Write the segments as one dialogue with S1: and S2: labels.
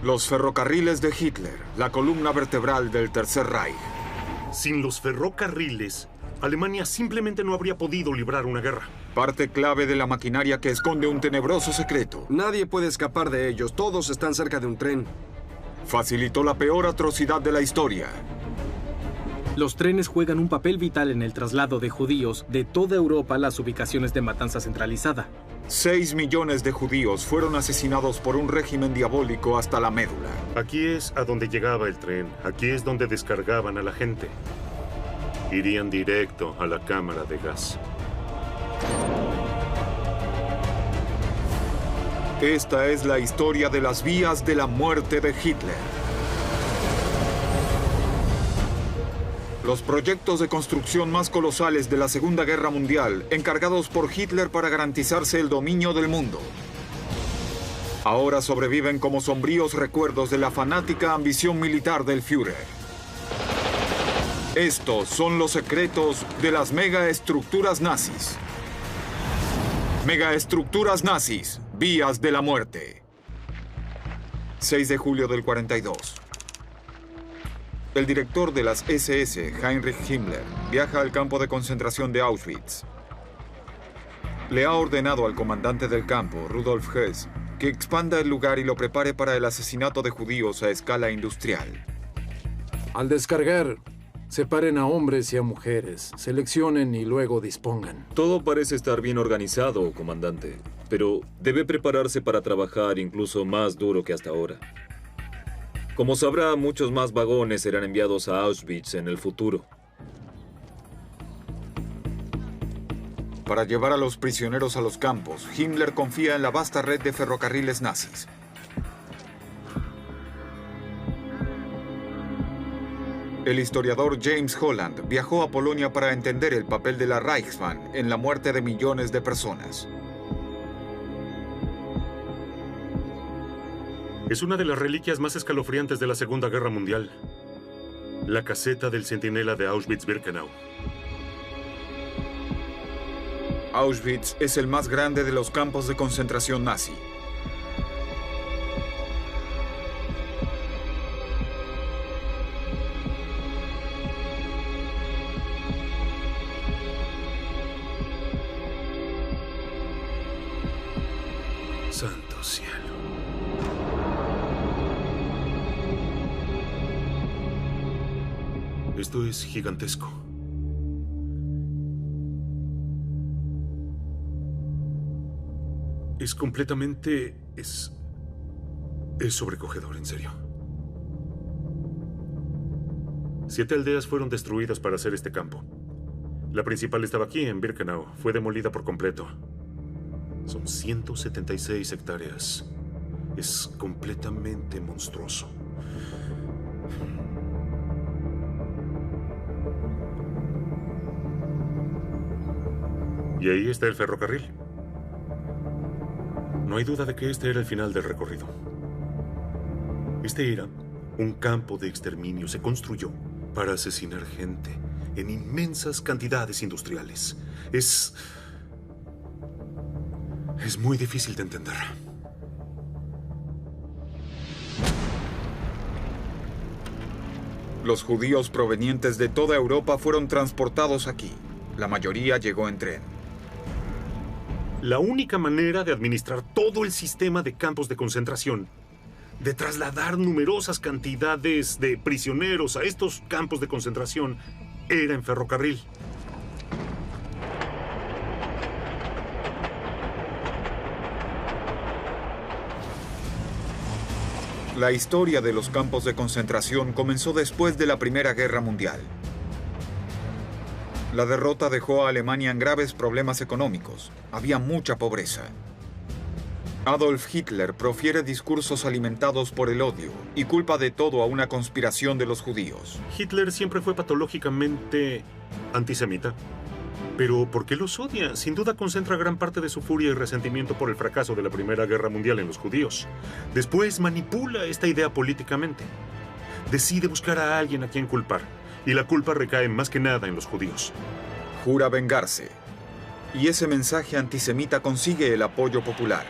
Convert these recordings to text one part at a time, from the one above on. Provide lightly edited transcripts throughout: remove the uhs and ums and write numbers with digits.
S1: Los ferrocarriles de Hitler, la columna vertebral del Tercer Reich.
S2: Sin los ferrocarriles, Alemania simplemente no habría podido librar una guerra.
S1: Parte clave de la maquinaria que esconde un tenebroso secreto.
S3: Nadie puede escapar de ellos. Todos están cerca de un tren.
S1: Facilitó la peor atrocidad de la historia.
S4: Los trenes juegan un papel vital en el traslado de judíos de toda Europa a las ubicaciones de matanza centralizada.
S1: 6 millones de judíos fueron asesinados por un régimen diabólico hasta la médula.
S2: Aquí es a donde llegaba el tren. Aquí es donde descargaban a la gente. Irían directo a la cámara de gas.
S1: Esta es la historia de las vías de la muerte de Hitler. Los proyectos de construcción más colosales de la Segunda Guerra Mundial, encargados por Hitler para garantizarse el dominio del mundo. Ahora sobreviven como sombríos recuerdos de la fanática ambición militar del Führer. Estos son los secretos de las megaestructuras nazis. Megaestructuras nazis, vías de la muerte. 6 de julio del 42. El director de las SS, Heinrich Himmler, viaja al campo de concentración de Auschwitz. Le ha ordenado al comandante del campo, Rudolf Hess, que expanda el lugar y lo prepare para el asesinato de judíos a escala industrial.
S5: Al descargar, separen a hombres y a mujeres, seleccionen y luego dispongan.
S6: Todo parece estar bien organizado, comandante, pero debe prepararse para trabajar incluso más duro que hasta ahora. Como sabrá, muchos más vagones serán enviados a Auschwitz en el futuro.
S1: Para llevar a los prisioneros a los campos, Himmler confía en la vasta red de ferrocarriles nazis. El historiador James Holland viajó a Polonia para entender el papel de la Reichsbahn en la muerte de millones de personas.
S2: Es una de las reliquias más escalofriantes de la Segunda Guerra Mundial. La caseta del centinela de Auschwitz-Birkenau.
S1: Auschwitz es el más grande de los campos de concentración nazi.
S2: Santo cielo. Esto es gigantesco. Es completamente... Es sobrecogedor, en serio. 7 aldeas fueron destruidas para hacer este campo. La principal estaba aquí, en Birkenau. Fue demolida por completo. Son 176 hectáreas. Es completamente monstruoso. Y ahí está el ferrocarril. No hay duda de que este era el final del recorrido. Este era un campo de exterminio. Se construyó para asesinar gente en inmensas cantidades industriales. Es muy difícil de entender.
S1: Los judíos provenientes de toda Europa fueron transportados aquí. La mayoría llegó en tren.
S2: La única manera de administrar todo el sistema de campos de concentración, de trasladar numerosas cantidades de prisioneros a estos campos de concentración, era en ferrocarril.
S1: La historia de los campos de concentración comenzó después de la Primera Guerra Mundial. La derrota dejó a Alemania en graves problemas económicos. Había mucha pobreza. Adolf Hitler profiere discursos alimentados por el odio y culpa de todo a una conspiración de los judíos.
S2: Hitler siempre fue patológicamente antisemita. Pero ¿por qué los odia? Sin duda concentra gran parte de su furia y resentimiento por el fracaso de la Primera Guerra Mundial en los judíos. Después manipula esta idea políticamente. Decide buscar a alguien a quien culpar. Y la culpa recae más que nada en los judíos.
S1: Jura vengarse. Y ese mensaje antisemita consigue el apoyo popular.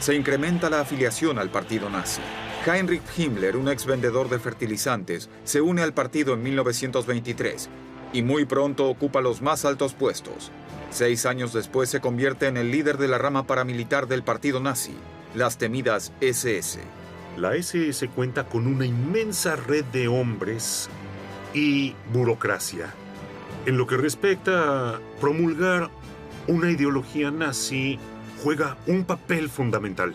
S1: Se incrementa la afiliación al partido nazi. Heinrich Himmler, un ex vendedor de fertilizantes, se une al partido en 1923 y muy pronto ocupa los más altos puestos. 6 años después se convierte en el líder de la rama paramilitar del partido nazi, las temidas SS.
S2: La SS cuenta con una inmensa red de hombres y burocracia. En lo que respecta a promulgar una ideología nazi, juega un papel fundamental.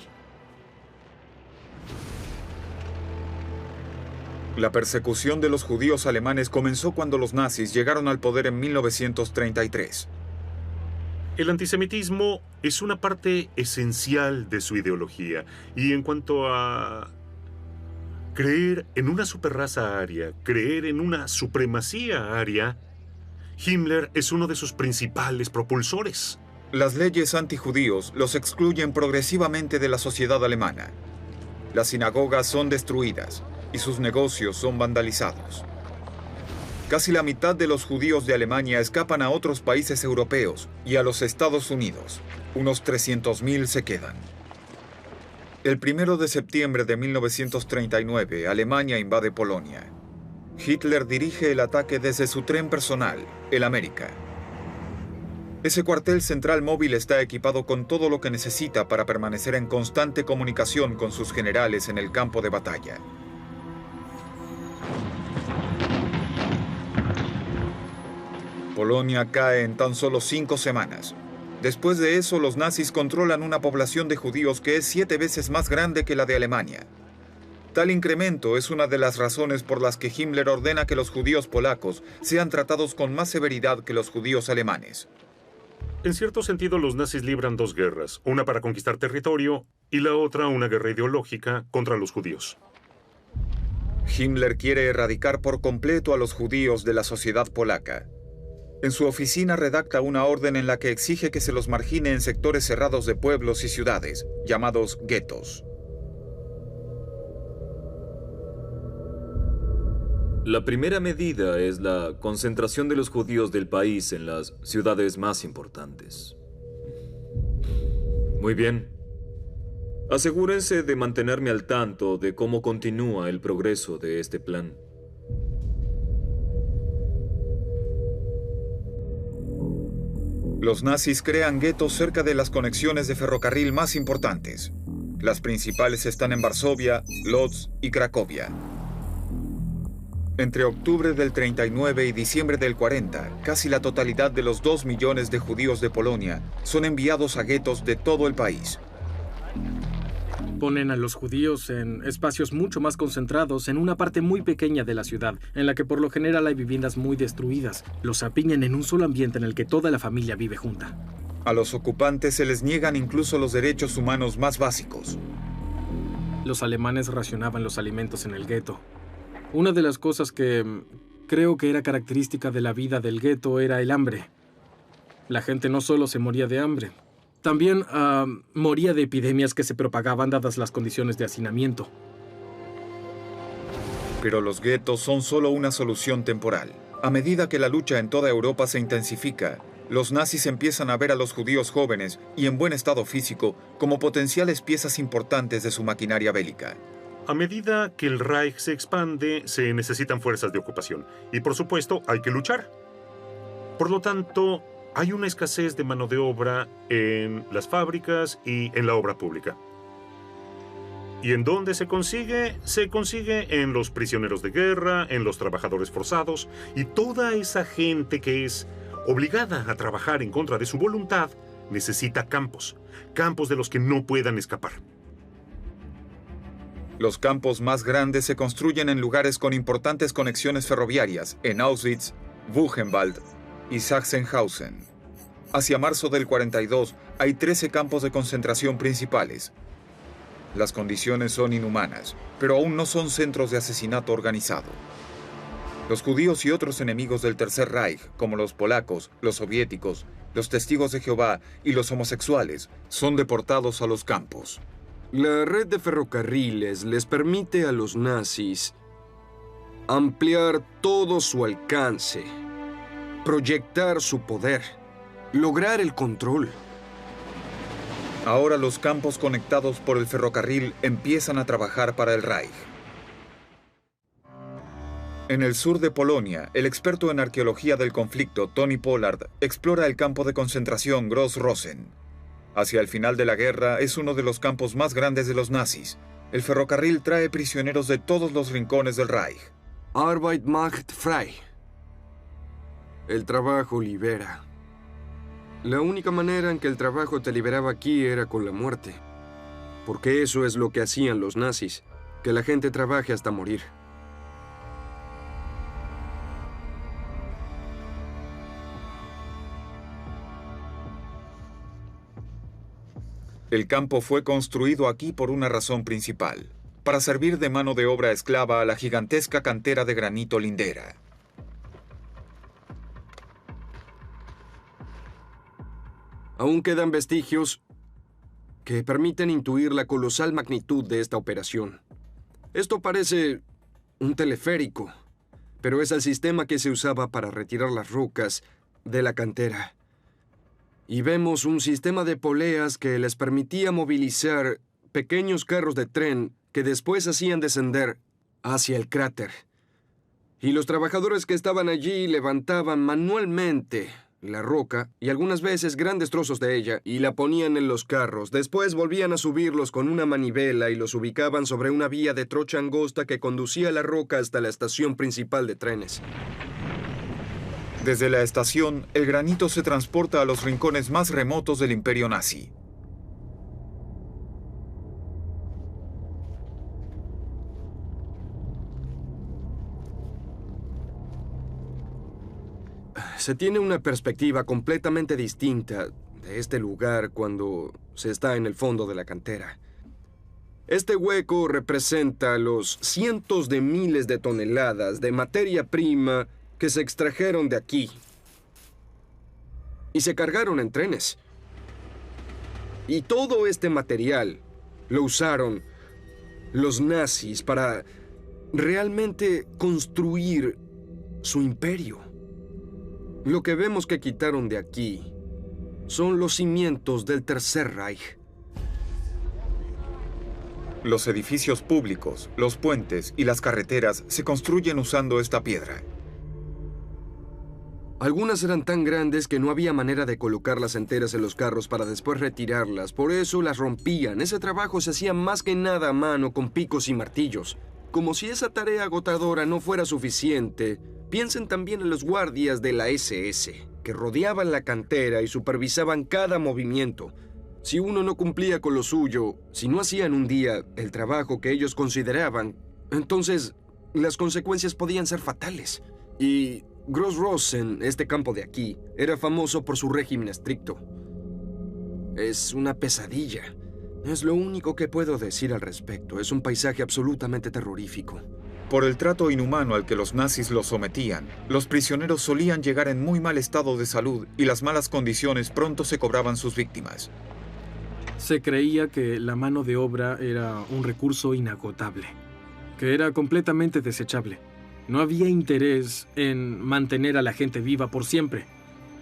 S1: La persecución de los judíos alemanes comenzó cuando los nazis llegaron al poder en 1933.
S2: El antisemitismo es una parte esencial de su ideología. Y en cuanto a creer en una superraza aria, creer en una supremacía aria, Himmler es uno de sus principales propulsores.
S1: Las leyes antijudíos los excluyen progresivamente de la sociedad alemana. Las sinagogas son destruidas y sus negocios son vandalizados. Casi la mitad de los judíos de Alemania escapan a otros países europeos y a los Estados Unidos. Unos 300.000 se quedan. El 1 de septiembre de 1939, Alemania invade Polonia. Hitler dirige el ataque desde su tren personal, el América. Ese cuartel central móvil está equipado con todo lo que necesita para permanecer en constante comunicación con sus generales en el campo de batalla. Polonia cae en tan solo 5 semanas. Después de eso, los nazis controlan una población de judíos que es 7 veces más grande que la de Alemania. Tal incremento es una de las razones por las que Himmler ordena que los judíos polacos sean tratados con más severidad que los judíos alemanes.
S2: En cierto sentido, los nazis libran 2 guerras, una para conquistar territorio y la otra una guerra ideológica contra los judíos.
S1: Himmler quiere erradicar por completo a los judíos de la sociedad polaca. En su oficina redacta una orden en la que exige que se los margine en sectores cerrados de pueblos y ciudades, llamados guetos.
S6: La primera medida es la concentración de los judíos del país en las ciudades más importantes. Muy bien. Asegúrense de mantenerme al tanto de cómo continúa el progreso de este plan.
S1: Los nazis crean guetos cerca de las conexiones de ferrocarril más importantes. Las principales están en Varsovia, Lodz y Cracovia. Entre octubre del 39 y diciembre del 40, casi la totalidad de los 2 millones de judíos de Polonia son enviados a guetos de todo el país.
S4: Ponen a los judíos en espacios mucho más concentrados en una parte muy pequeña de la ciudad, en la que por lo general hay viviendas muy destruidas. Los apiñan en un solo ambiente en el que toda la familia vive junta.
S1: A los ocupantes se les niegan incluso los derechos humanos más básicos.
S4: Los alemanes racionaban los alimentos en el gueto. Una de las cosas que creo que era característica de la vida del gueto era el hambre. La gente no solo se moría de hambre, también moría de epidemias que se propagaban dadas las condiciones de hacinamiento.
S1: Pero los guetos son solo una solución temporal. A medida que la lucha en toda Europa se intensifica, los nazis empiezan a ver a los judíos jóvenes y en buen estado físico como potenciales piezas importantes de su maquinaria bélica.
S2: A medida que el Reich se expande, se necesitan fuerzas de ocupación. Y por supuesto, hay que luchar. Por lo tanto, hay una escasez de mano de obra en las fábricas y en la obra pública. ¿Y en dónde se consigue? Se consigue en los prisioneros de guerra, en los trabajadores forzados y toda esa gente que es obligada a trabajar en contra de su voluntad necesita campos de los que no puedan escapar.
S1: Los campos más grandes se construyen en lugares con importantes conexiones ferroviarias, en Auschwitz, Buchenwald y Sachsenhausen. Hacia marzo del 42 hay 13 campos de concentración principales. Las condiciones son inhumanas, pero aún no son centros de asesinato organizado. Los judíos y otros enemigos del Tercer Reich, como los polacos, los soviéticos, los testigos de Jehová y los homosexuales, son deportados a los campos.
S3: La red de ferrocarriles les permite a los nazis ampliar todo su alcance, proyectar su poder, lograr el control.
S1: Ahora los campos conectados por el ferrocarril empiezan a trabajar para el Reich. En el sur de Polonia, el experto en arqueología del conflicto, Tony Pollard, explora el campo de concentración Gross-Rosen. Hacia el final de la guerra es uno de los campos más grandes de los nazis. El ferrocarril trae prisioneros de todos los rincones del Reich.
S3: Arbeit macht frei. El trabajo libera. La única manera en que el trabajo te liberaba aquí era con la muerte. Porque eso es lo que hacían los nazis, que la gente trabaje hasta morir.
S1: El campo fue construido aquí por una razón principal, para servir de mano de obra esclava a la gigantesca cantera de granito lindera.
S3: Aún quedan vestigios que permiten intuir la colosal magnitud de esta operación. Esto parece un teleférico, pero es el sistema que se usaba para retirar las rocas de la cantera. Y vemos un sistema de poleas que les permitía movilizar pequeños carros de tren que después hacían descender hacia el cráter. Y los trabajadores que estaban allí levantaban manualmente la roca y algunas veces grandes trozos de ella y la ponían en los carros. Después volvían a subirlos con una manivela y los ubicaban sobre una vía de trocha angosta que conducía la roca hasta la estación principal de trenes.
S1: Desde la estación, el granito se transporta a los rincones más remotos del imperio nazi.
S3: Se tiene una perspectiva completamente distinta de este lugar cuando se está en el fondo de la cantera. Este hueco representa los cientos de miles de toneladas de materia prima que se extrajeron de aquí y se cargaron en trenes. Y todo este material lo usaron los nazis para realmente construir su imperio. Lo que vemos que quitaron de aquí son los cimientos del Tercer Reich.
S1: Los edificios públicos, los puentes y las carreteras se construyen usando esta piedra.
S3: Algunas eran tan grandes que no había manera de colocarlas enteras en los carros para después retirarlas. Por eso las rompían. Ese trabajo se hacía más que nada a mano con picos y martillos. Como si esa tarea agotadora no fuera suficiente, piensen también en los guardias de la SS, que rodeaban la cantera y supervisaban cada movimiento. Si uno no cumplía con lo suyo, si no hacían un día el trabajo que ellos consideraban, entonces las consecuencias podían ser fatales. Y Gross-Rosen, este campo de aquí, era famoso por su régimen estricto. Es una pesadilla. Es lo único que puedo decir al respecto. Es un paisaje absolutamente terrorífico.
S1: Por el trato inhumano al que los nazis los sometían, los prisioneros solían llegar en muy mal estado de salud y las malas condiciones pronto se cobraban sus víctimas.
S4: Se creía que la mano de obra era un recurso inagotable, que era completamente desechable. No había interés en mantener a la gente viva por siempre.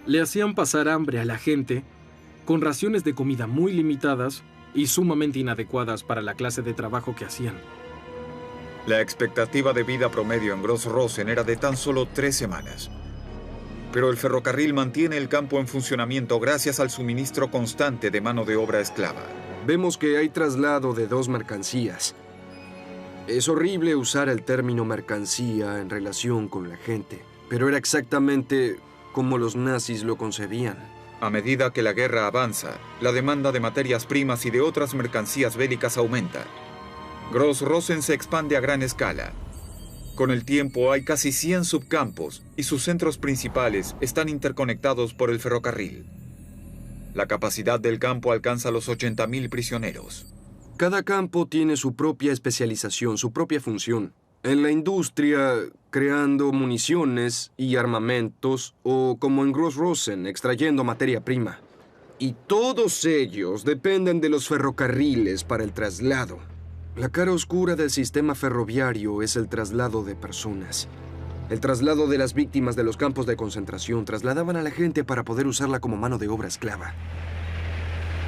S4: Le hacían pasar hambre a la gente con raciones de comida muy limitadas y sumamente inadecuadas para la clase de trabajo que hacían.
S1: La expectativa de vida promedio en Gross-Rosen era de tan solo 3 semanas. Pero el ferrocarril mantiene el campo en funcionamiento gracias al suministro constante de mano de obra esclava.
S3: Vemos que hay traslado de 2 mercancías. Es horrible usar el término mercancía en relación con la gente, pero era exactamente como los nazis lo concebían.
S1: A medida que la guerra avanza, la demanda de materias primas y de otras mercancías bélicas aumenta. Gross-Rosen se expande a gran escala. Con el tiempo hay casi 100 subcampos y sus centros principales están interconectados por el ferrocarril. La capacidad del campo alcanza los 80.000 prisioneros.
S3: Cada campo tiene su propia especialización, su propia función. En la industria, creando municiones y armamentos, o como en Gross-Rosen, extrayendo materia prima. Y todos ellos dependen de los ferrocarriles para el traslado. La cara oscura del sistema ferroviario es el traslado de personas. El traslado de las víctimas de los campos de concentración. Trasladaban a la gente para poder usarla como mano de obra esclava.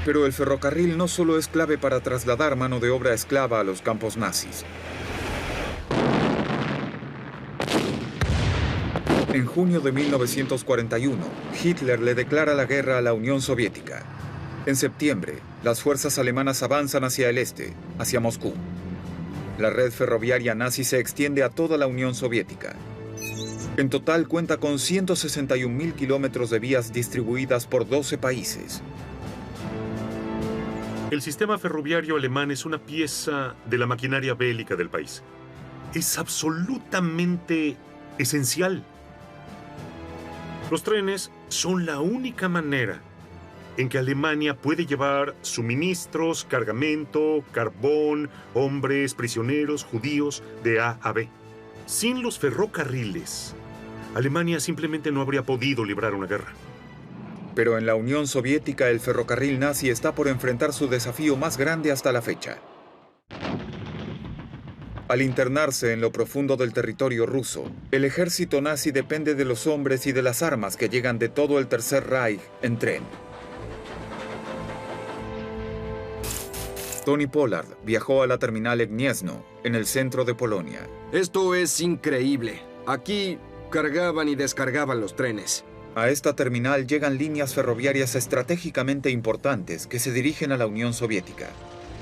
S1: Pero el ferrocarril no solo es clave para trasladar mano de obra esclava a los campos nazis. En junio de 1941, Hitler le declara la guerra a la Unión Soviética. En septiembre, las fuerzas alemanas avanzan hacia el este, hacia Moscú. La red ferroviaria nazi se extiende a toda la Unión Soviética. En total cuenta con 161.000 kilómetros de vías distribuidas por 12 países.
S2: El sistema ferroviario alemán es una pieza de la maquinaria bélica del país. Es absolutamente esencial. Los trenes son la única manera en que Alemania puede llevar suministros, cargamento, carbón, hombres, prisioneros, judíos de A a B. Sin los ferrocarriles, Alemania simplemente no habría podido librar una guerra.
S1: Pero en la Unión Soviética el ferrocarril nazi está por enfrentar su desafío más grande hasta la fecha. Al internarse en lo profundo del territorio ruso, el ejército nazi depende de los hombres y de las armas que llegan de todo el Tercer Reich en tren. Tony Pollard viajó a la terminal en Gniezno, en el centro de Polonia.
S3: Esto es increíble. Aquí cargaban y descargaban los trenes.
S1: A esta terminal llegan líneas ferroviarias estratégicamente importantes que se dirigen a la Unión Soviética.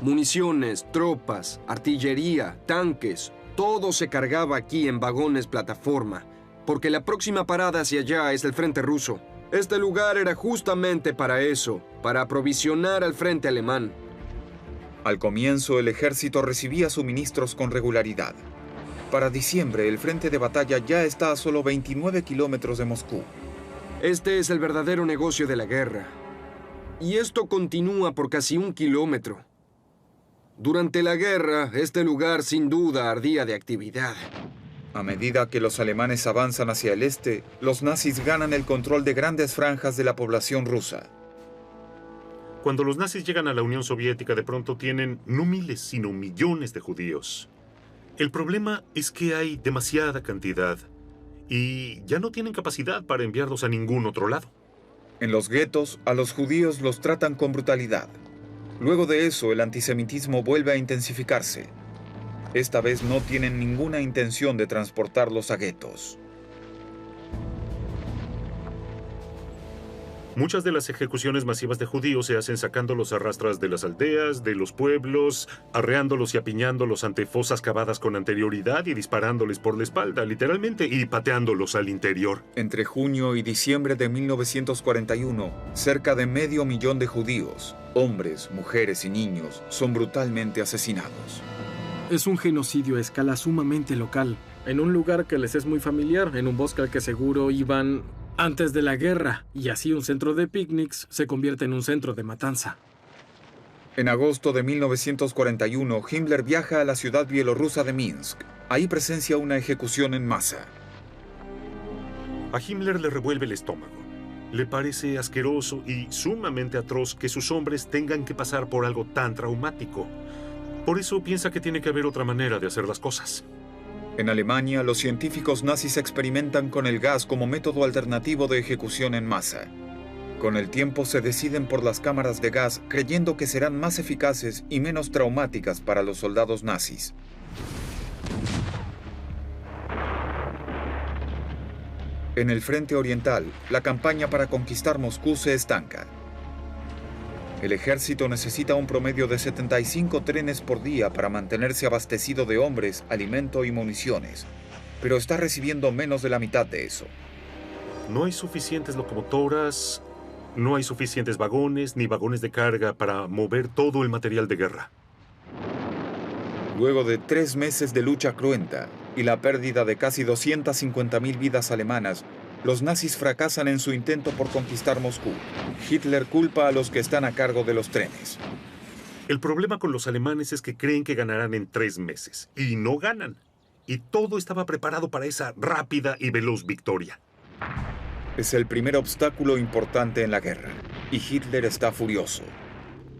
S3: Municiones, tropas, artillería, tanques, todo se cargaba aquí en vagones plataforma, porque la próxima parada hacia allá es el frente ruso. Este lugar era justamente para eso, para aprovisionar al frente alemán.
S1: Al comienzo, el ejército recibía suministros con regularidad. Para diciembre, el frente de batalla ya está a solo 29 kilómetros de Moscú.
S3: Este es el verdadero negocio de la guerra. Y esto continúa por casi 1 kilómetro. Durante la guerra, este lugar sin duda ardía de actividad.
S1: A medida que los alemanes avanzan hacia el este, los nazis ganan el control de grandes franjas de la población rusa.
S2: Cuando los nazis llegan a la Unión Soviética, de pronto tienen no miles, sino millones de judíos. El problema es que hay demasiada cantidad y ya no tienen capacidad para enviarlos a ningún otro lado.
S1: En los guetos, a los judíos los tratan con brutalidad. Luego de eso, el antisemitismo vuelve a intensificarse. Esta vez no tienen ninguna intención de transportarlos a guetos.
S2: Muchas de las ejecuciones masivas de judíos se hacen sacándolos a rastras de las aldeas, de los pueblos, arreándolos y apiñándolos ante fosas cavadas con anterioridad y disparándoles por la espalda, literalmente, y pateándolos al interior.
S1: Entre junio y diciembre de 1941, cerca de 500.000 de judíos, hombres, mujeres y niños, son brutalmente asesinados.
S4: Es un genocidio a escala sumamente local, en un lugar que les es muy familiar, en un bosque al que seguro iban antes de la guerra, y así un centro de picnics se convierte en un centro de matanza.
S1: En agosto de 1941, Himmler viaja a la ciudad bielorrusa de Minsk. Ahí presencia una ejecución en masa.
S2: A Himmler le revuelve el estómago. Le parece asqueroso y sumamente atroz que sus hombres tengan que pasar por algo tan traumático. Por eso piensa que tiene que haber otra manera de hacer las cosas.
S1: En Alemania, los científicos nazis experimentan con el gas como método alternativo de ejecución en masa. Con el tiempo se deciden por las cámaras de gas, creyendo que serán más eficaces y menos traumáticas para los soldados nazis. En el frente oriental, la campaña para conquistar Moscú se estanca. El ejército necesita un promedio de 75 trenes por día para mantenerse abastecido de hombres, alimento y municiones, pero está recibiendo menos de la mitad de eso.
S2: No hay suficientes locomotoras, no hay suficientes vagones ni vagones de carga para mover todo el material de guerra.
S1: Luego de 3 meses de lucha cruenta y la pérdida de casi 250.000 vidas alemanas, los nazis fracasan en su intento por conquistar Moscú. Hitler culpa a los que están a cargo de los trenes.
S2: El problema con los alemanes es que creen que ganarán en 3 meses, y no ganan. Y todo estaba preparado para esa rápida y veloz victoria.
S1: Es el primer obstáculo importante en la guerra, y Hitler está furioso.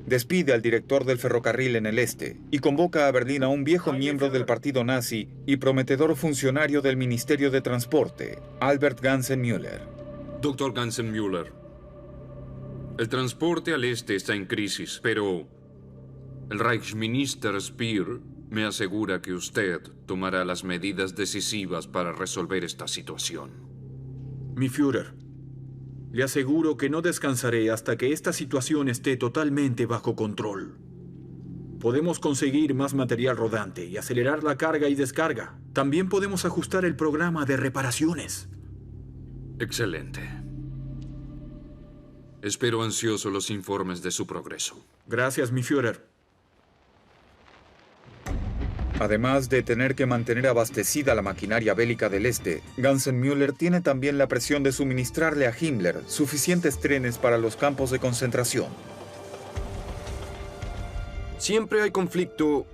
S1: Despide al director del ferrocarril en el este y convoca a Berlín a un viejo miembro del partido nazi y prometedor funcionario del Ministerio de Transporte, Albert Gansen-Müller.
S7: Dr. Gansen-Müller, El transporte al este está en crisis, pero el Reichsminister Speer me asegura que usted tomará las medidas decisivas para resolver esta situación.
S1: Mi Führer, le aseguro que no descansaré hasta que esta situación esté totalmente bajo control. Podemos conseguir más material rodante y acelerar la carga y descarga. También podemos ajustar el programa de reparaciones.
S7: Excelente. Espero ansioso los informes de su progreso.
S1: Gracias, mi Führer. Además de tener que mantener abastecida la maquinaria bélica del Este, Ganzenmüller tiene también la presión de suministrarle a Himmler suficientes trenes para los campos de concentración.
S3: Siempre hay conflicto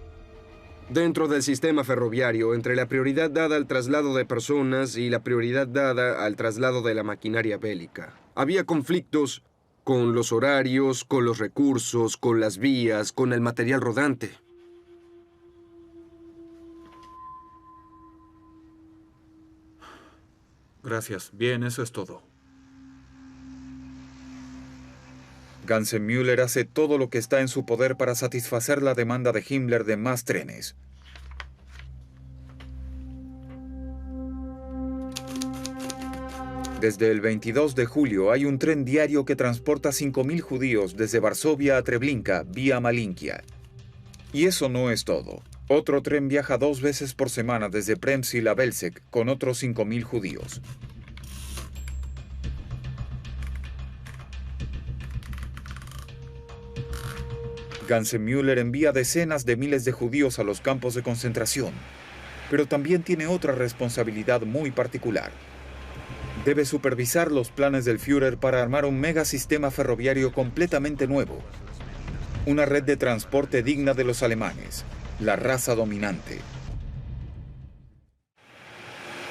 S3: dentro del sistema ferroviario entre la prioridad dada al traslado de personas y la prioridad dada al traslado de la maquinaria bélica. Había conflictos con los horarios, con los recursos, con las vías, con el material rodante.
S1: Gracias. Bien, eso es todo. Ganzenmüller hace todo lo que está en su poder para satisfacer la demanda de Himmler de más trenes. Desde el 22 de julio hay un tren diario que transporta 5.000 judíos desde Varsovia a Treblinka vía Malinkia. Y eso no es todo. Otro tren viaja 2 veces por semana desde Przemyśl a Belzec con otros 5.000 judíos. Ganzenmüller envía decenas de miles de judíos a los campos de concentración, pero también tiene otra responsabilidad muy particular. Debe supervisar los planes del Führer para armar un megasistema ferroviario completamente nuevo. Una red de transporte digna de los alemanes, la raza dominante.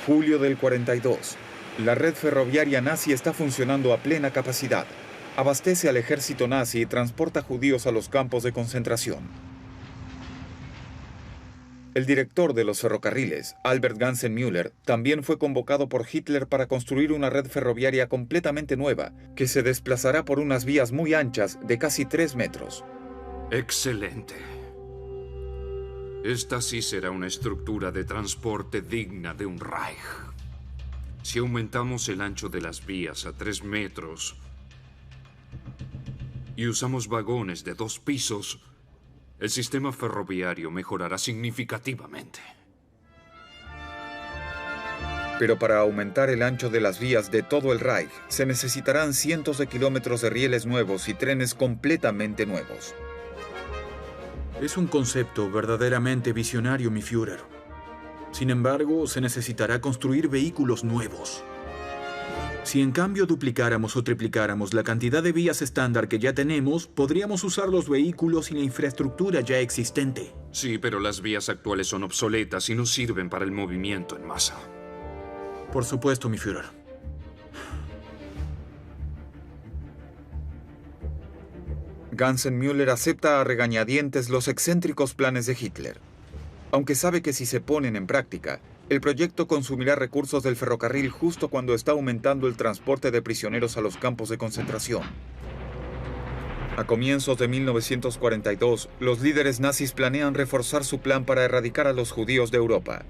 S1: Julio del 42. La red ferroviaria nazi está funcionando a plena capacidad. Abastece al ejército nazi y transporta judíos a los campos de concentración. El director de los ferrocarriles, Albert Ganzenmüller, también fue convocado por Hitler para construir una red ferroviaria completamente nueva, que se desplazará por unas vías muy anchas de casi 3 metros.
S7: Excelente. Esta sí será una estructura de transporte digna de un Reich. Si aumentamos el ancho de las vías a 3 metros y usamos vagones de 2 pisos, el sistema ferroviario mejorará significativamente.
S1: Pero para aumentar el ancho de las vías de todo el Reich, se necesitarán cientos de kilómetros de rieles nuevos y trenes completamente nuevos. Es un concepto verdaderamente visionario, mi Führer. Sin embargo, se necesitará construir vehículos nuevos. Si en cambio duplicáramos o triplicáramos la cantidad de vías estándar que ya tenemos, podríamos usar los vehículos y la infraestructura ya existente.
S7: Sí, pero las vías actuales son obsoletas y no sirven para el movimiento en masa.
S1: Por supuesto, mi Führer. Ganzenmüller acepta a regañadientes los excéntricos planes de Hitler, aunque sabe que si se ponen en práctica, el proyecto consumirá recursos del ferrocarril justo cuando está aumentando el transporte de prisioneros a los campos de concentración. A comienzos de 1942, los líderes nazis planean reforzar su plan para erradicar a los judíos de Europa.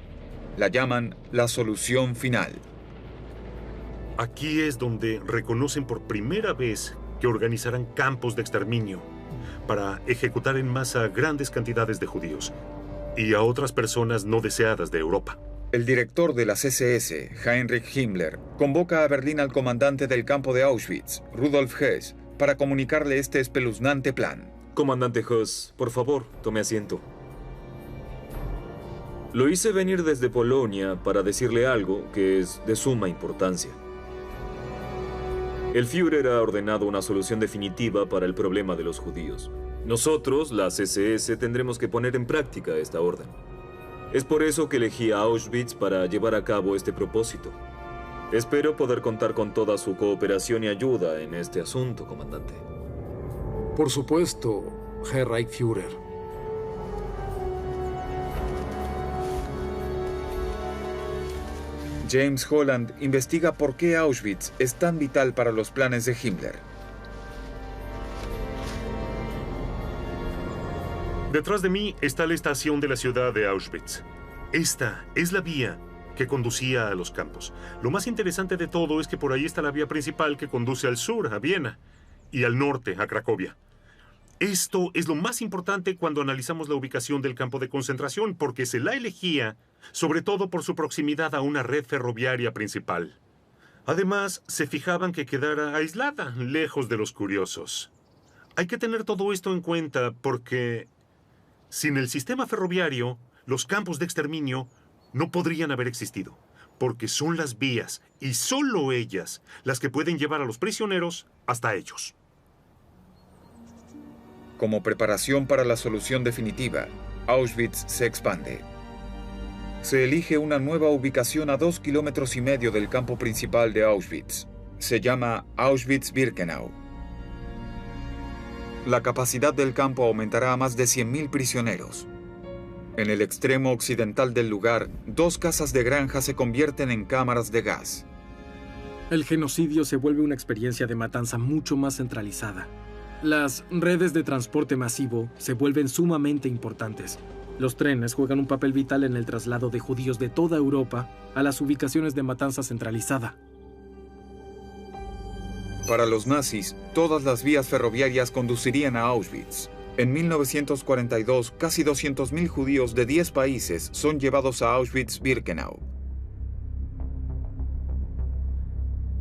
S1: La llaman la solución final.
S2: Aquí es donde reconocen por primera vez que organizarán campos de exterminio para ejecutar en masa grandes cantidades de judíos y a otras personas no deseadas de Europa.
S1: El director de las SS, Heinrich Himmler, convoca a Berlín al comandante del campo de Auschwitz, Rudolf Hess, para comunicarle este espeluznante plan.
S6: Comandante Hess, por favor, tome asiento. Lo hice venir desde Polonia para decirle algo que es de suma importancia. El Führer ha ordenado una solución definitiva para el problema de los judíos. Nosotros, las SS, tendremos que poner en práctica esta orden. Es por eso que elegí a Auschwitz para llevar a cabo este propósito. Espero poder contar con toda su cooperación y ayuda en este asunto, comandante.
S5: Por supuesto, Herr Reichsführer.
S1: James Holland investiga por qué Auschwitz es tan vital para los planes de Himmler.
S2: Detrás de mí está la estación de la ciudad de Auschwitz. Esta es la vía que conducía a los campos. Lo más interesante de todo es que por ahí está la vía principal que conduce al sur, a Viena, y al norte, a Cracovia. Esto es lo más importante cuando analizamos la ubicación del campo de concentración, porque se la elegía sobre todo por su proximidad a una red ferroviaria principal. Además, se fijaban que quedara aislada, lejos de los curiosos. Hay que tener todo esto en cuenta porque sin el sistema ferroviario, los campos de exterminio no podrían haber existido, porque son las vías, y solo ellas, las que pueden llevar a los prisioneros hasta ellos.
S1: Como preparación para la solución definitiva, Auschwitz se expande. Se elige una nueva ubicación a 2,5 kilómetros del campo principal de Auschwitz. Se llama Auschwitz-Birkenau. La capacidad del campo aumentará a más de 100.000 prisioneros. En el extremo occidental del lugar, 2 casas de granja se convierten en cámaras de gas.
S4: El genocidio se vuelve una experiencia de matanza mucho más centralizada. Las redes de transporte masivo se vuelven sumamente importantes. Los trenes juegan un papel vital en el traslado de judíos de toda Europa a las ubicaciones de matanza centralizada.
S1: Para los nazis, todas las vías ferroviarias conducirían a Auschwitz. En 1942, casi 200.000 judíos de 10 países son llevados a Auschwitz-Birkenau.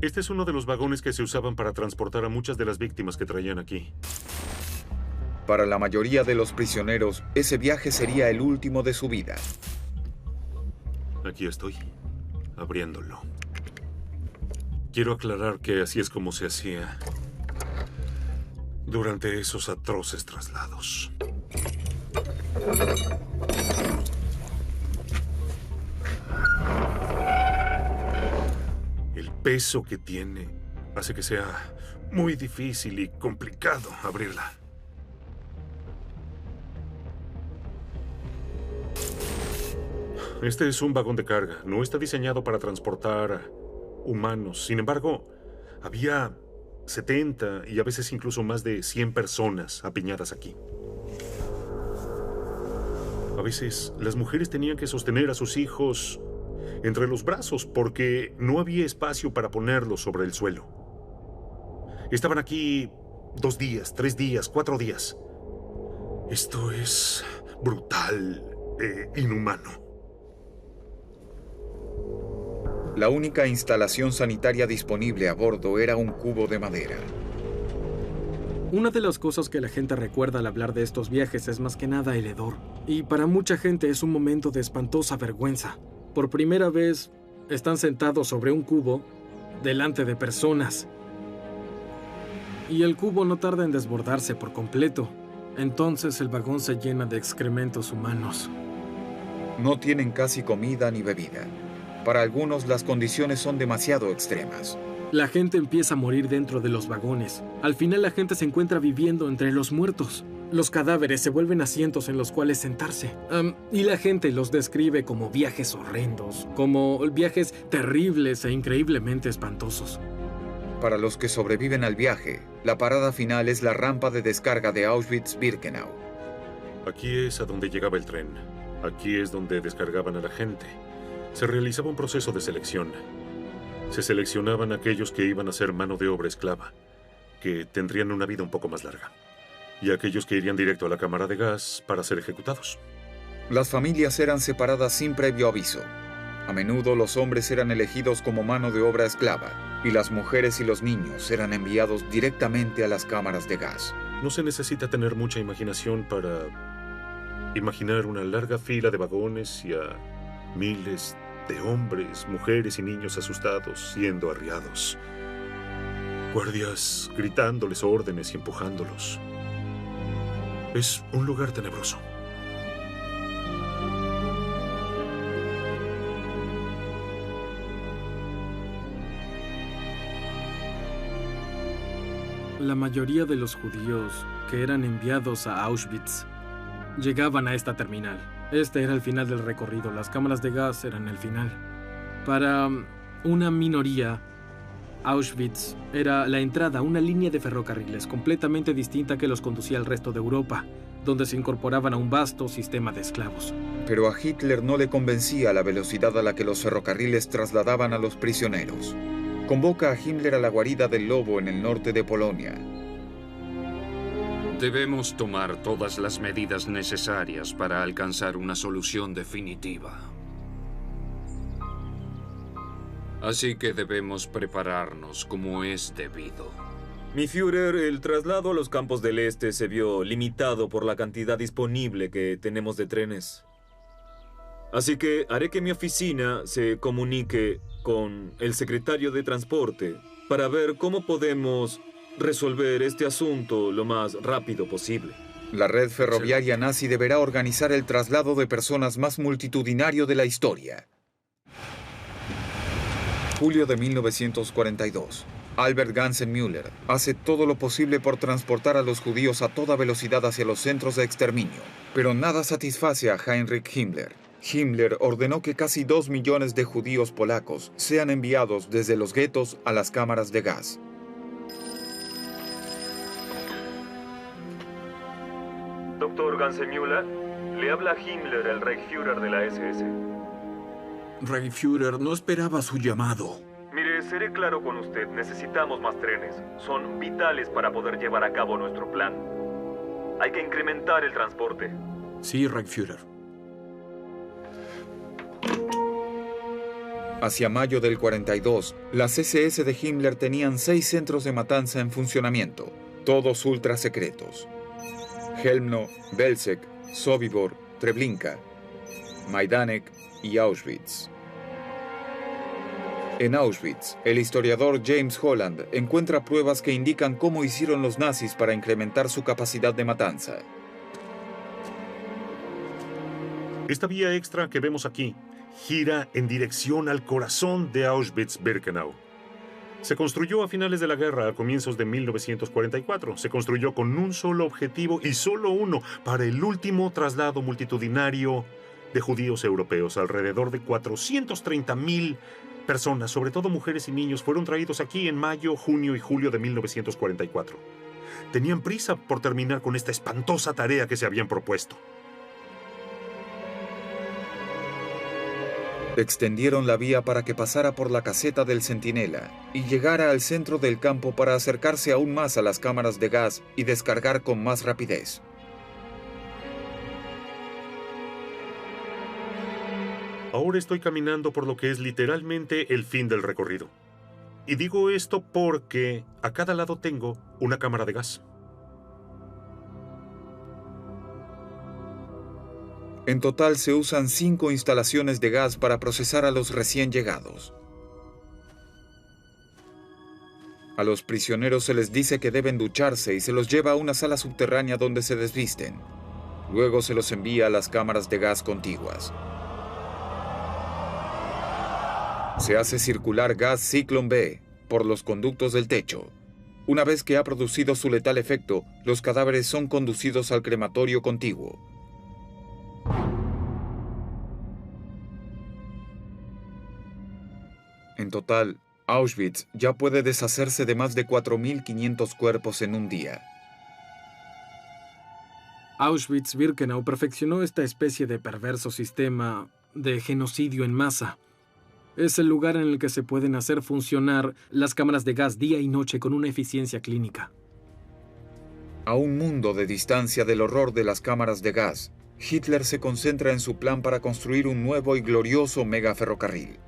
S2: Este es uno de los vagones que se usaban para transportar a muchas de las víctimas que traían aquí.
S1: Para la mayoría de los prisioneros, ese viaje sería el último de su vida.
S2: Aquí estoy, abriéndolo. Quiero aclarar que así es como se hacía durante esos atroces traslados. El peso que tiene hace que sea muy difícil y complicado abrirla. Este es un vagón de carga. No está diseñado para transportar humanos. Sin embargo, había 70 y a veces incluso más de 100 personas apiñadas aquí. A veces las mujeres tenían que sostener a sus hijos entre los brazos porque no había espacio para ponerlos sobre el suelo. Estaban aquí 2 días, 3 días, 4 días. Esto es brutal e inhumano.
S1: La única instalación sanitaria disponible a bordo era un cubo de madera.
S4: Una de las cosas que la gente recuerda al hablar de estos viajes es más que nada el hedor. Y para mucha gente es un momento de espantosa vergüenza. Por primera vez están sentados sobre un cubo delante de personas. Y el cubo no tarda en desbordarse por completo. Entonces el vagón se llena de excrementos humanos.
S1: No tienen casi comida ni bebida. Para algunos, las condiciones son demasiado extremas.
S4: La gente empieza a morir dentro de los vagones. Al final, la gente se encuentra viviendo entre los muertos. Los cadáveres se vuelven asientos en los cuales sentarse. Y la gente los describe como viajes horrendos, como viajes terribles e increíblemente espantosos.
S1: Para los que sobreviven al viaje, la parada final es la rampa de descarga de Auschwitz-Birkenau.
S2: Aquí es a donde llegaba el tren. Aquí es donde descargaban a la gente. Se realizaba un proceso de selección. Se seleccionaban aquellos que iban a ser mano de obra esclava, que tendrían una vida un poco más larga, y aquellos que irían directo a la cámara de gas para ser ejecutados.
S1: Las familias eran separadas sin previo aviso. A menudo los hombres eran elegidos como mano de obra esclava, y las mujeres y los niños eran enviados directamente a las cámaras de gas.
S2: No se necesita tener mucha imaginación para imaginar una larga fila de vagones y a miles de hombres, mujeres y niños asustados siendo arriados. Guardias gritándoles órdenes y empujándolos. Es un lugar tenebroso.
S4: La mayoría de los judíos que eran enviados a Auschwitz llegaban a esta terminal. Este era el final del recorrido. Las cámaras de gas eran el final. Para una minoría, Auschwitz era la entrada a una línea de ferrocarriles completamente distinta que los conducía al resto de Europa. donde se incorporaban a un vasto sistema de esclavos.
S1: Pero a Hitler no le convencía la velocidad a la que los ferrocarriles trasladaban a los prisioneros. Convoca a Himmler a la guarida del Lobo en el norte de Polonia.
S7: Debemos tomar todas las medidas necesarias para alcanzar una solución definitiva. Así que debemos prepararnos como es debido.
S6: Mi Führer, el traslado a los campos del este se vio limitado por la cantidad disponible que tenemos de trenes. Así que haré que mi oficina se comunique con el secretario de Transporte para ver cómo podemos resolver este asunto lo más rápido posible.
S1: La red ferroviaria nazi deberá organizar el traslado de personas más multitudinario de la historia. Julio de 1942. Albert Gansen-Müller hace todo lo posible por transportar a los judíos a toda velocidad hacia los centros de exterminio, pero nada satisface a Heinrich Himmler. Himmler ordenó que casi 2 millones de judíos polacos sean enviados desde los guetos a las cámaras de gas.
S6: Doctor Gansen-Müller, le habla Himmler, el Reichsführer de la SS.
S8: Reichsführer, no esperaba su llamado.
S6: Mire, seré claro con usted. Necesitamos más trenes. Son vitales para poder llevar a cabo nuestro plan. Hay que incrementar el transporte.
S8: Sí, Reichsführer.
S1: Hacia mayo del 42, las SS de Himmler tenían 6 centros de matanza en funcionamiento, todos ultra secretos. Chelmno, Belzec, Sobibor, Treblinka, Majdanek y Auschwitz. En Auschwitz, el historiador James Holland encuentra pruebas que indican cómo hicieron los nazis para incrementar su capacidad de matanza.
S2: Esta vía extra que vemos aquí gira en dirección al corazón de Auschwitz-Birkenau. Se construyó a finales de la guerra, a comienzos de 1944. Se construyó con un solo objetivo y solo uno, para el último traslado multitudinario de judíos europeos. Alrededor de 430,000 personas, sobre todo mujeres y niños, fueron traídos aquí en mayo, junio y julio de 1944. Tenían prisa por terminar con esta espantosa tarea que se habían propuesto.
S1: Extendieron la vía para que pasara por la caseta del Centinela y llegara al centro del campo para acercarse aún más a las cámaras de gas y descargar con más rapidez.
S2: Ahora estoy caminando por lo que es literalmente el fin del recorrido. Y digo esto porque a cada lado tengo una cámara de gas.
S1: En total se usan 5 instalaciones de gas para procesar a los recién llegados. A los prisioneros se les dice que deben ducharse y se los lleva a una sala subterránea donde se desvisten. Luego se los envía a las cámaras de gas contiguas. Se hace circular gas Ciclón B por los conductos del techo. Una vez que ha producido su letal efecto, los cadáveres son conducidos al crematorio contiguo. En total, Auschwitz ya puede deshacerse de más de 4.500 cuerpos en un día.
S4: Auschwitz-Birkenau perfeccionó esta especie de perverso sistema de genocidio en masa. Es el lugar en el que se pueden hacer funcionar las cámaras de gas día y noche con una eficiencia clínica.
S1: A un mundo de distancia del horror de las cámaras de gas, Hitler se concentra en su plan para construir un nuevo y glorioso megaferrocarril.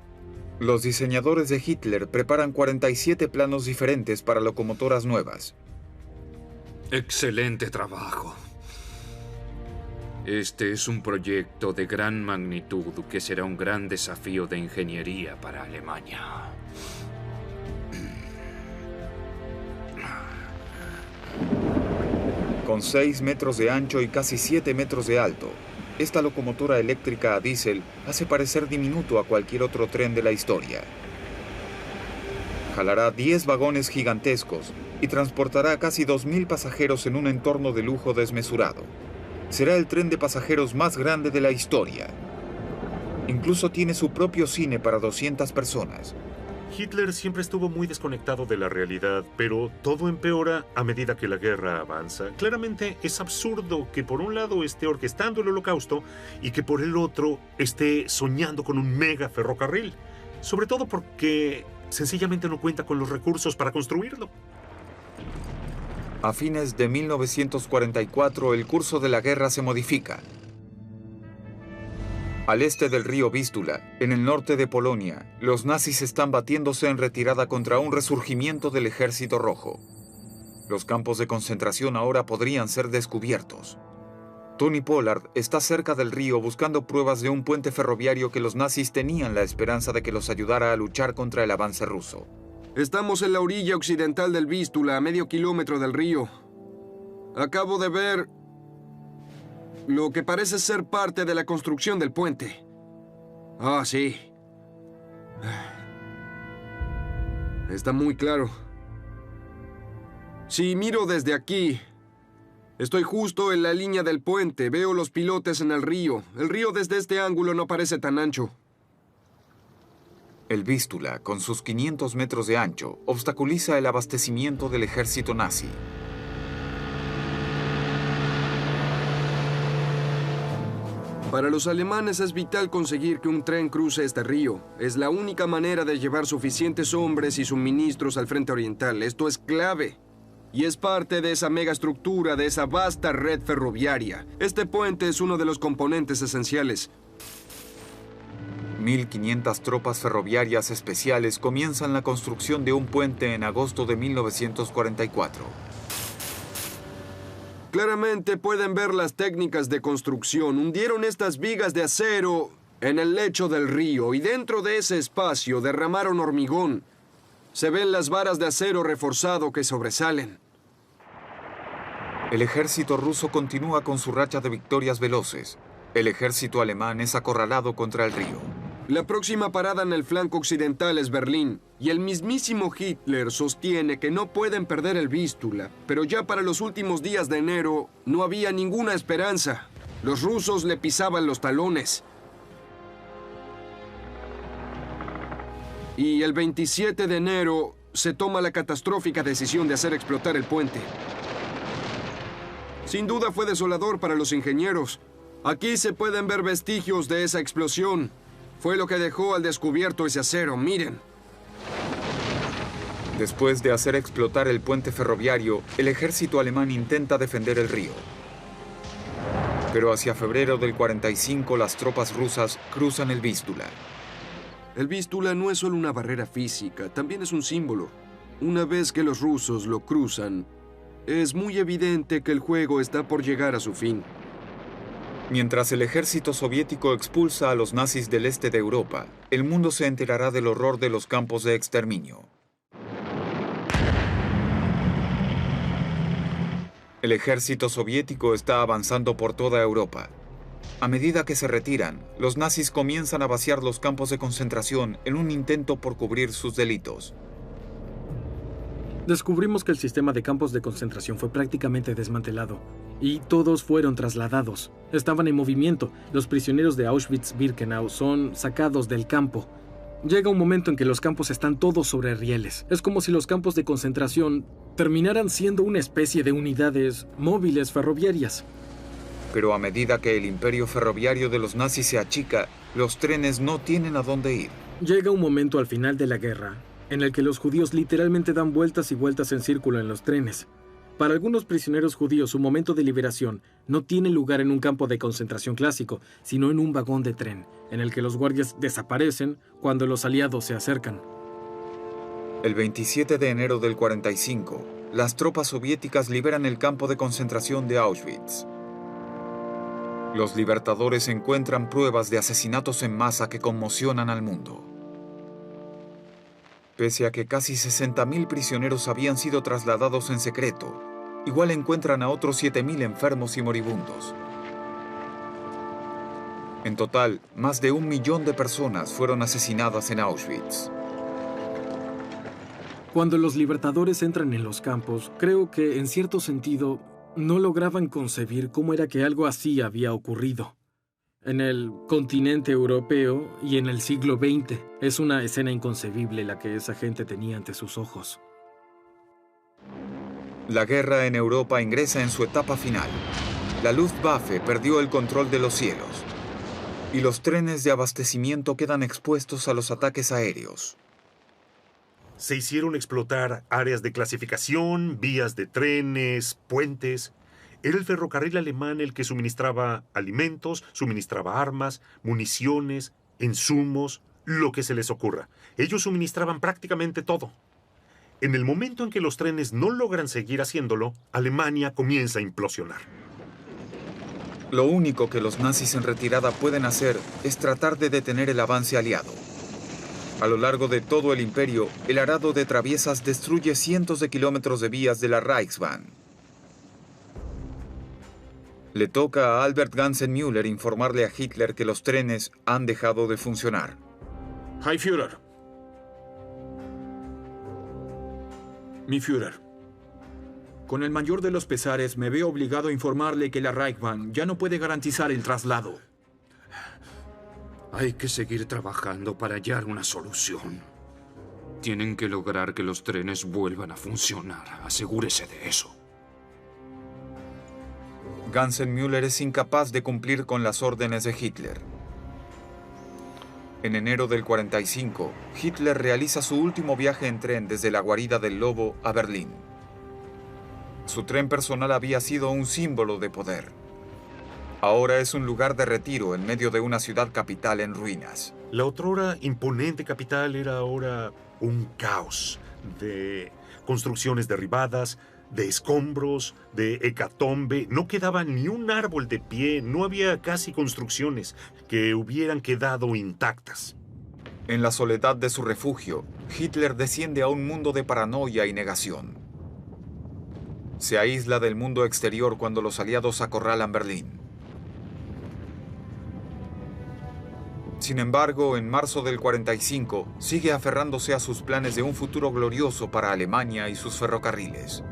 S1: Los diseñadores de Hitler preparan 47 planos diferentes para locomotoras nuevas.
S7: Excelente trabajo. Este es un proyecto de gran magnitud que será un gran desafío de ingeniería para Alemania.
S1: Con 6 metros de ancho y casi 7 metros de alto, esta locomotora eléctrica a diésel hace parecer diminuto a cualquier otro tren de la historia. Jalará 10 vagones gigantescos y transportará a casi 2.000 pasajeros en un entorno de lujo desmesurado. Será el tren de pasajeros más grande de la historia. Incluso tiene su propio cine para 200 personas.
S2: Hitler siempre estuvo muy desconectado de la realidad, pero todo empeora a medida que la guerra avanza. Claramente es absurdo que por un lado esté orquestando el Holocausto y que por el otro esté soñando con un mega ferrocarril. Sobre todo porque sencillamente no cuenta con los recursos para construirlo.
S1: A fines de 1944, el curso de la guerra se modifica. Al este del río Vístula, en el norte de Polonia, los nazis están batiéndose en retirada contra un resurgimiento del Ejército Rojo. Los campos de concentración ahora podrían ser descubiertos. Tony Pollard está cerca del río buscando pruebas de un puente ferroviario que los nazis tenían la esperanza de que los ayudara a luchar contra el avance ruso.
S3: Estamos en la orilla occidental del Vístula, a medio kilómetro del río. Acabo de ver lo que parece ser parte de la construcción del puente. Ah, sí. Está muy claro. Si miro desde aquí, estoy justo en la línea del puente. Veo los pilotes en el río. El río desde este ángulo no parece tan ancho.
S1: El Vístula, con sus 500 metros de ancho, obstaculiza el abastecimiento del ejército nazi.
S3: Para los alemanes es vital conseguir que un tren cruce este río. Es la única manera de llevar suficientes hombres y suministros al frente oriental. Esto es clave. Y es parte de esa megaestructura, de esa vasta red ferroviaria. Este puente es uno de los componentes esenciales.
S1: 1.500 tropas ferroviarias especiales comienzan la construcción de un puente en agosto de 1944.
S3: Claramente pueden ver las técnicas de construcción. Hundieron estas vigas de acero en el lecho del río y dentro de ese espacio derramaron hormigón. Se ven las varas de acero reforzado que sobresalen.
S1: El ejército ruso continúa con su racha de victorias veloces. El ejército alemán es acorralado contra el río.
S3: La próxima parada en el flanco occidental es Berlín, y el mismísimo Hitler sostiene que no pueden perder el Vístula, pero ya para los últimos días de enero no había ninguna esperanza. Los rusos le pisaban los talones. Y el 27 de enero se toma la catastrófica decisión de hacer explotar el puente. Sin duda fue desolador para los ingenieros. Aquí se pueden ver vestigios de esa explosión. Fue lo que dejó al descubierto ese acero, miren.
S1: Después de hacer explotar el puente ferroviario, el ejército alemán intenta defender el río. Pero hacia febrero del 45, las tropas rusas cruzan el Vístula.
S3: El Vístula no es solo una barrera física, también es un símbolo. Una vez que los rusos lo cruzan, es muy evidente que el juego está por llegar a su fin.
S1: Mientras el ejército soviético expulsa a los nazis del este de Europa, el mundo se enterará del horror de los campos de exterminio. El ejército soviético está avanzando por toda Europa. A medida que se retiran, los nazis comienzan a vaciar los campos de concentración en un intento por cubrir sus delitos.
S4: Descubrimos que el sistema de campos de concentración fue prácticamente desmantelado y todos fueron trasladados. Estaban en movimiento. Los prisioneros de Auschwitz-Birkenau son sacados del campo. Llega un momento en que los campos están todos sobre rieles. Es como si los campos de concentración terminaran siendo una especie de unidades móviles ferroviarias.
S1: Pero a medida que el imperio ferroviario de los nazis se achica, los trenes no tienen a dónde ir.
S4: Llega un momento al final de la guerra en el que los judíos literalmente dan vueltas y vueltas en círculo en los trenes. Para algunos prisioneros judíos, su momento de liberación no tiene lugar en un campo de concentración clásico, sino en un vagón de tren, en el que los guardias desaparecen cuando los aliados se acercan.
S1: El 27 de enero del 45, las tropas soviéticas liberan el campo de concentración de Auschwitz. Los libertadores encuentran pruebas de asesinatos en masa que conmocionan al mundo. Pese a que casi 60.000 prisioneros habían sido trasladados en secreto, igual encuentran a otros 7.000 enfermos y moribundos. En total, más de 1 millón de personas fueron asesinadas en Auschwitz.
S4: Cuando los libertadores entran en los campos, creo que, en cierto sentido, no lograban concebir cómo era que algo así había ocurrido. en el continente europeo y en el siglo XX. Es una escena inconcebible la que esa gente tenía ante sus ojos.
S1: La guerra en Europa ingresa en su etapa final. La Luftwaffe perdió el control de los cielos y los trenes de abastecimiento quedan expuestos a los ataques aéreos.
S2: Se hicieron explotar áreas de clasificación, vías de trenes, puentes. Era el ferrocarril alemán el que suministraba alimentos, suministraba armas, municiones, insumos, lo que se les ocurra. Ellos suministraban prácticamente todo. En el momento en que los trenes no logran seguir haciéndolo, Alemania comienza a implosionar.
S1: Lo único que los nazis en retirada pueden hacer es tratar de detener el avance aliado. A lo largo de todo el imperio, el arado de traviesas destruye cientos de kilómetros de vías de la Reichsbahn. Le toca a Albert Gansenmüller informarle a Hitler que los trenes han dejado de funcionar.
S8: Heil Führer. Mi Führer. Con el mayor de los pesares me veo obligado a informarle que la Reichsbahn ya no puede garantizar el traslado.
S7: Hay que seguir trabajando para hallar una solución. Tienen que lograr que los trenes vuelvan a funcionar. Asegúrese de eso.
S1: Gansenmüller es incapaz de cumplir con las órdenes de Hitler. En enero del 45, Hitler realiza su último viaje en tren desde la guarida del Lobo a Berlín. Su tren personal había sido un símbolo de poder. Ahora es un lugar de retiro en medio de una ciudad capital en ruinas.
S2: La otrora imponente capital era ahora un caos de construcciones derribadas, de escombros, de hecatombe. No quedaba ni un árbol de pie, no había casi construcciones que hubieran quedado intactas.
S1: En la soledad de su refugio, Hitler desciende a un mundo de paranoia y negación. Se aísla del mundo exterior cuando los aliados acorralan Berlín. Sin embargo, en marzo del 45, sigue aferrándose a sus planes de un futuro glorioso para Alemania y sus ferrocarriles.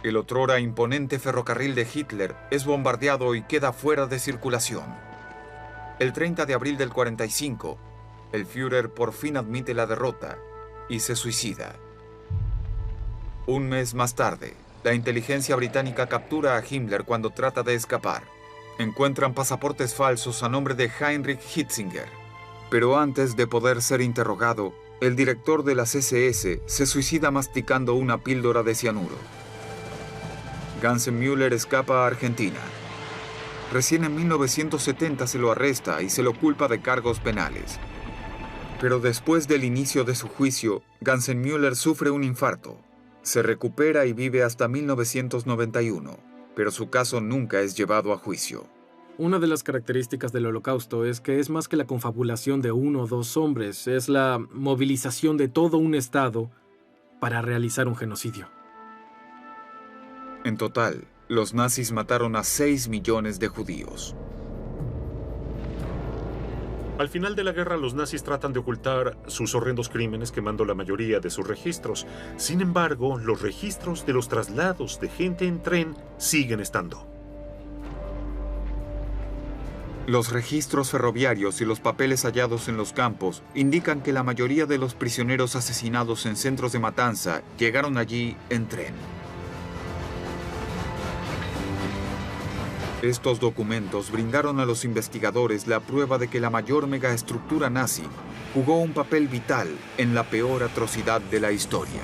S1: El otrora imponente ferrocarril de Hitler es bombardeado y queda fuera de circulación. El 30 de abril del 45, el Führer por fin admite la derrota y se suicida. Un mes más tarde, la inteligencia británica captura a Himmler cuando trata de escapar. Encuentran pasaportes falsos a nombre de Heinrich Hitzinger. Pero antes de poder ser interrogado, el director de las SS se suicida masticando una píldora de cianuro. Gansenmüller escapa a Argentina. Recién en 1970 se lo arresta y se lo culpa de cargos penales. Pero después del inicio de su juicio, Gansenmüller sufre un infarto. Se recupera y vive hasta 1991, pero su caso nunca es llevado a juicio.
S4: Una de las características del Holocausto es que es más que la confabulación de uno o dos hombres, es la movilización de todo un Estado para realizar un genocidio.
S1: En total, los nazis mataron a 6 millones de judíos.
S2: Al final de la guerra, los nazis tratan de ocultar sus horrendos crímenes quemando la mayoría de sus registros. Sin embargo, los registros de los traslados de gente en tren siguen estando.
S1: Los registros ferroviarios y los papeles hallados en los campos indican que la mayoría de los prisioneros asesinados en centros de matanza llegaron allí en tren. Estos documentos brindaron a los investigadores la prueba de que la mayor megaestructura nazi jugó un papel vital en la peor atrocidad de la historia.